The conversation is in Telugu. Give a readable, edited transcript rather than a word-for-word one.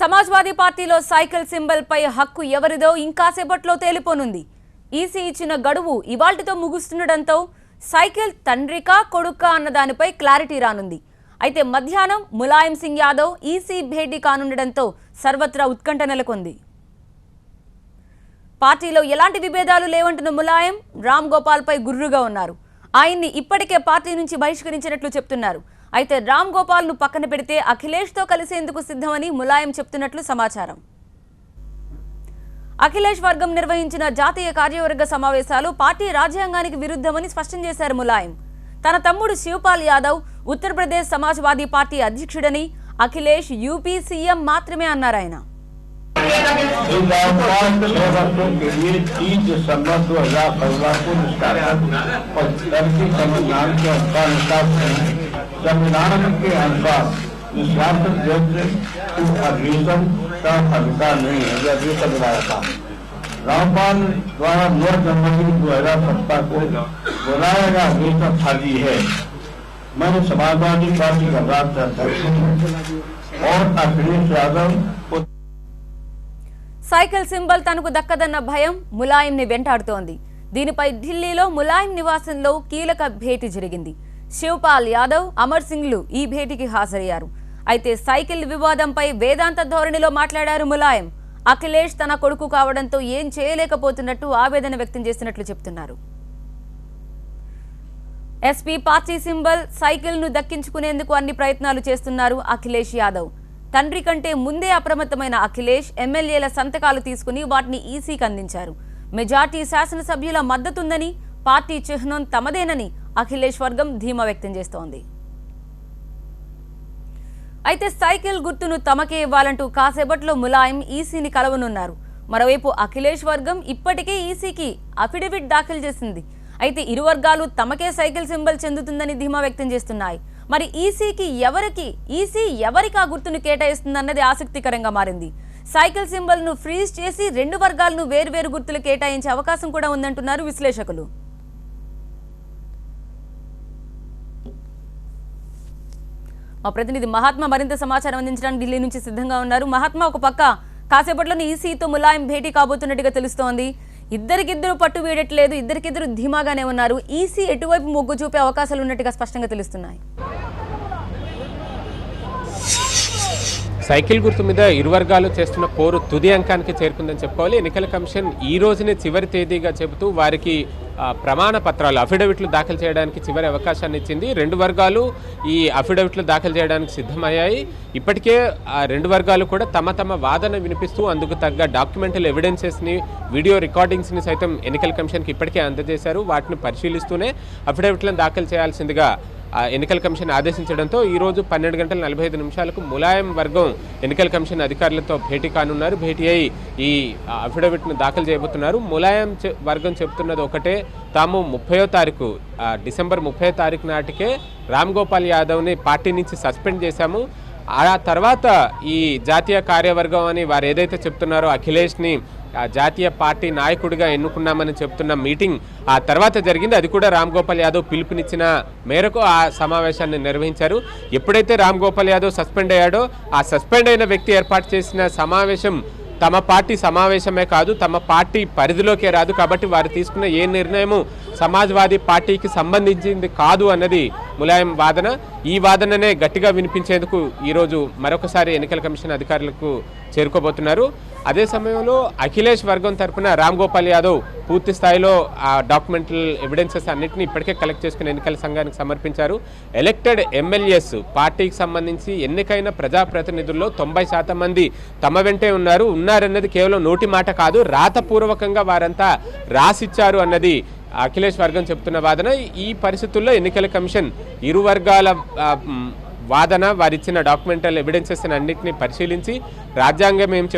సమాజ్వాదీ పార్టీలో సైకిల్ సింబల్ పై హక్కు ఎవరిదో ఇంకాసేపట్లో తేలిపోనుంది. ఈసీ ఇచ్చిన గడువు ఇవాల్టితో ముగుస్తుండటంతో సైకిల్ తండ్రికా కొడుకా అన్న దానిపై క్లారిటీ రానుంది. అయితే మధ్యాహ్నం ములాయం సింగ్ యాదవ్ ఈసీ భేటీ కానుండటంతో సర్వత్రా ఉత్కంఠ నెలకొంది. పార్టీలో ఎలాంటి విభేదాలు లేవంటున్న ములాయం రామ్ గోపాల్ పై గుర్రుగా ఉన్నారు. ఆయన్ని ఇప్పటికే పార్టీ నుంచి బహిష్కరించినట్లు చెప్తున్నారు. అయితే రామ్ గోపాల్ ను పక్కన పెడితే అఖిలేష్ తో కలిసేందుకు సిద్ధమని ములాయం చెప్తున్నట్లు సమాచారం. అఖిలేష్ వర్గం నిర్వహించిన జాతీయ కార్యవర్గ సమావేశాలు పార్టీ రాజ్యాంగానికి విరుద్ధమని స్పష్టం చేశారు ములాయం. తన తమ్ముడు శివపాల్ యాదవ్ ఉత్తరప్రదేశ్ సమాజ్వాదీ పార్టీ అధ్యక్షుడని, అఖిలేష్ యూపీ సీఎం మాత్రమే అన్నారు ఆయన. संविधान के अनुसार शासन अधिवेशन का अधिकार नहीं है, यह अधिवेशन दिलाया था। राज्यपाल द्वारा 9 जनवरी 2017 को बुलाया गया अधिवेशन खाली है। मैंने समाजवादी पार्टी का राज्य अध्यक्ष और अखिलेश यादव को సైకిల్ సింబల్ తనకు దక్కదన్న భయం ములాయంని వెంటాడుతోంది. దీనిపై ఢిల్లీలో ములాయం నివాసంలో కీలక భేటీ జరిగింది. శివపాల్ యాదవ్, అమర్ సింగ్లు ఈ భేటీకి హాజరయ్యారు. అయితే సైకిల్ వివాదంపై వేదాంత ధోరణిలో మాట్లాడారు ములాయం. అఖిలేష్ తన కొడుకు కావడంతో ఏం చేయలేకపోతున్నట్టు ఆవేదన వ్యక్తం చేసినట్లు చెప్తున్నారు. ఎస్పీ పార్టీ సింబల్ సైకిల్ ను దక్కించుకునేందుకు అన్ని ప్రయత్నాలు చేస్తున్నారు అఖిలేష్ యాదవ్. తండ్రి కంటే ముందే అప్రమత్తమైన అఖిలేష్ ఎమ్మెల్యేల సంతకాలు తీసుకుని వాటిని ఈసీకి అందించారు. మెజార్టీ శాసనసభ్యుల మద్దతుందని, పార్టీ చిహ్నం తమదేనని అఖిలేష్ వర్గం ధీమా వ్యక్తం చేస్తోంది. అయితే సైకిల్ గుర్తును తమకే ఇవ్వాలంటూ కాసేపట్లో ములాయం ఈసీని కలవనున్నారు. మరోవైపు అఖిలేష్ వర్గం ఇప్పటికే ఈసీకి అఫిడవిట్ దాఖలు చేసింది. అయితే ఇరు వర్గాలు తమకే సైకిల్ సింబల్ చెందుతుందని ధీమా వ్యక్తం చేస్తున్నాయి. మరి ఈసీ ఎవరికి ఆ గుర్తును కేటాయిస్తుందన్నది ఆసక్తికరంగా మారింది. సైకిల్ సింబల్ ను ఫ్రీజ్ చేసి 2 వర్గాలను వేర్వేరు గుర్తులు కేటాయించే అవకాశం కూడా ఉందంటున్నారు విశ్లేషకులు. మా ప్రతినిధి మహాత్మా మరింత సమాచారం అందించడానికి ఢిల్లీ నుంచి సిద్ధంగా ఉన్నారు. మహాత్మా, ఒక పక్క కాసేపట్లోనే ఈసీతో ములాయం భేటీ కాబోతున్నట్టుగా తెలుస్తోంది. ఇద్దరికిద్దరు పట్టు వీడట్లేదు, ఇద్దరికిద్దరు ధీమాగానే ఉన్నారు. ఈసీ ఎటువైపు మొగ్గు చూపే అవకాశాలు ఉన్నట్టుగా స్పష్టంగా తెలుస్తున్నాయి. సైకిల్ గుర్తు మీద ఇరు వర్గాలు చేస్తున్న పోరు తుది అంకానికి చేరుకుందని చెప్పుకోవాలి. ఎన్నికల కమిషన్ ఈ రోజునే చివరి తేదీగా చెబుతూ వారికి ప్రమాణ పత్రాలు, అఫిడవిట్లు దాఖలు చేయడానికి చివరి అవకాశాన్ని ఇచ్చింది. 2 వర్గాలు ఈ అఫిడవిట్లు దాఖలు చేయడానికి సిద్ధమయ్యాయి. ఇప్పటికే ఆ 2 వర్గాలు కూడా తమ వాదన వినిపిస్తూ అందుకు తగ్గ డాక్యుమెంటల్ ఎవిడెన్సెస్ని, వీడియో రికార్డింగ్స్ని సైతం ఎన్నికల కమిషన్కి ఇప్పటికే అందజేశారు. వాటిని పరిశీలిస్తూనే అఫిడవిట్లను దాఖలు చేయాల్సిందిగా ఎన్నికల కమిషన్ ఆదేశించడంతో ఈరోజు 12 గంటల 45 నిమిషాలకు ములాయం వర్గం ఎన్నికల కమిషన్ అధికారులతో భేటీ కానున్నారు. భేటీ అయి ఈ అఫిడవిట్ను దాఖలు చేయబోతున్నారు. ములాయం వర్గం చెబుతున్నది ఒకటే, తాము 30వ తారీఖు డిసెంబర్ 30వ తారీఖు నాటికే రామ్ గోపాల్ యాదవ్ని పార్టీ నుంచి సస్పెండ్ చేశాము. ఆ తర్వాత ఈ జాతీయ కార్యవర్గం అని వారు ఏదైతే చెప్తున్నారో అఖిలేష్ని జాతీయ పార్టీ నాయకుడిగా ఎన్నుకున్నామని చెప్తున్న మీటింగ్ ఆ తర్వాత జరిగింది. అది కూడా రామ్ గోపాల్ యాదవ్ పిలుపునిచ్చిన మేరకు ఆ సమావేశాన్ని నిర్వహించారు. ఎప్పుడైతే రామ్ గోపాల్ యాదవ్ సస్పెండ్ అయ్యాడో ఆ సస్పెండ్ అయిన వ్యక్తి ఏర్పాటు చేసిన సమావేశం తమ పార్టీ సమావేశమే కాదు, తమ పార్టీ పరిధిలోకే రాదు. కాబట్టి వారు తీసుకున్న ఏ నిర్ణయము సమాజ్వాదీ పార్టీకి సంబంధించింది కాదు అన్నది ములాయం వాదన. ఈ వాదననే గట్టిగా వినిపించేందుకు ఈరోజు మరొకసారి ఎన్నికల కమిషన్ అధికారులకు చేరుకోబోతున్నారు. అదే సమయంలో అఖిలేష్ వర్గం తరఫున రామ్ గోపాల్ యాదవ్ పూర్తి స్థాయిలో ఆ డాక్యుమెంటల్ ఎవిడెన్సెస్ అన్నింటినీ ఇప్పటికే కలెక్ట్ చేసుకుని ఎన్నికల సంఘానికి సమర్పించారు. ఎలక్టెడ్ ఎమ్మెల్యేస్, పార్టీకి సంబంధించి ఎన్నికైన ప్రజాప్రతినిధుల్లో 90% మంది తమ వెంటే ఉన్నారన్నది కేవలం నోటి మాట కాదు, రాతపూర్వకంగా వారంతా రాసిచ్చారు అన్నది అఖిలేష్ వర్గం చెప్తున్న వాదన. ఈ పరిస్థితుల్లో ఎన్నికల కమిషన్ ఇరు వర్గాల వాదన, వారిచ్చిన డాక్యుమెంటల్ ఎవిడెన్సెస్ అన్నింటినీ పరిశీలించి రాజ్యాంగం ఏం